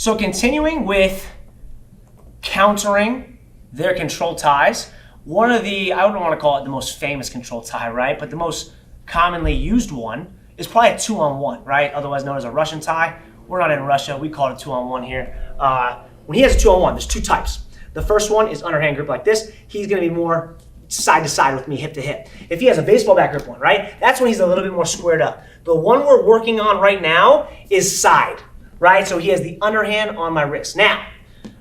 So continuing with countering their control ties, one of the, I don't want to call it the most famous control tie, right? But the most commonly used one is probably a 2-on-1, right? Otherwise known as a Russian tie. We're not in Russia, we call it a 2-on-1 here. When he has a 2-on-1, there's two types. The first one is underhand grip like this. He's gonna be more side to side with me, hip to hip. If he has a baseball bat grip one, right? That's when he's a little bit more squared up. The one we're working on right now is side, right? So he has the underhand on my wrist. Now,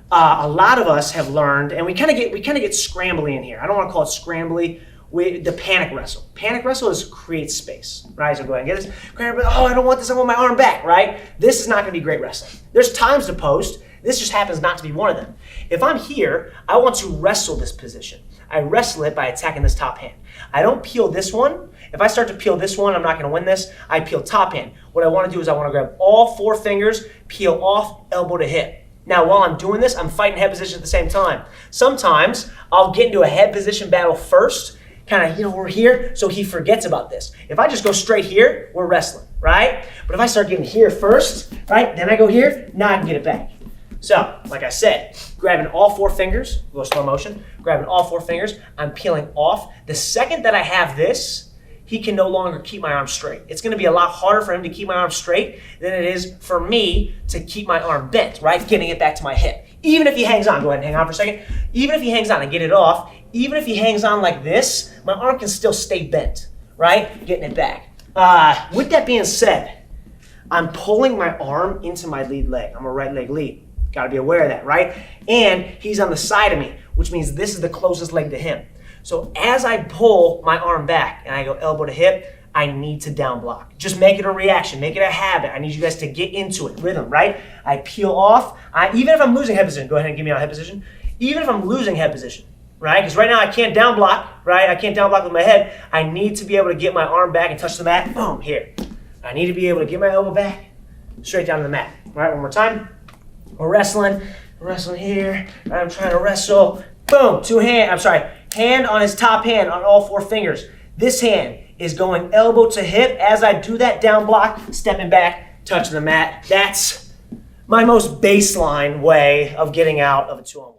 a lot of us have learned, and we kind of get scrambly in here. I don't want to call it scrambly. The panic wrestle. Panic wrestle is create space, right? So go ahead and get this. Oh, I don't want this. I want my arm back, right? This is not going to be great wrestling. There's times to post. This just happens not to be one of them. If I'm here, I want to wrestle this position. I wrestle it by attacking this top hand. I don't peel this one. If I start to peel this one, I'm not going to win this. I peel top hand. What I want to do is I want to grab all 4 fingers, peel off, elbow to hip. Now, while I'm doing this, I'm fighting head position at the same time. Sometimes I'll get into a head position battle first, kind of, we're here, so he forgets about this. If I just go straight here, we're wrestling, right? But if I start getting here first, right, then I go here, now I can get it back. So, like I said, grabbing all 4 fingers, go slow motion, grabbing all 4 fingers, I'm peeling off. The second that I have this, he can no longer keep my arm straight. It's gonna be a lot harder for him to keep my arm straight than it is for me to keep my arm bent, right? Getting it back to my hip. Even if he hangs on, go ahead and hang on for a second. Even if he hangs on and get it off, even if he hangs on like this, my arm can still stay bent, right? Getting it back. With that being said, I'm pulling my arm into my lead leg. I'm a right leg lead. Gotta be aware of that, right? And he's on the side of me, which means this is the closest leg to him. So as I pull my arm back and I go elbow to hip, I need to down block. Just make it a reaction, make it a habit. I need you guys to get into it, rhythm, right? I peel off, even if I'm losing head position, go ahead and give me a head position. Even if I'm losing head position, right? Because right now I can't down block, right? I can't down block with my head. I need to be able to get my arm back and touch the mat, boom, here. I need to be able to get my elbow back, straight down to the mat. All right, one more time. We're wrestling here. I'm trying to wrestle, boom, hand on his top hand on all 4 fingers. This hand is going elbow to hip. As I do that down block, stepping back, touching the mat. That's my most baseline way of getting out of a 2-on-1.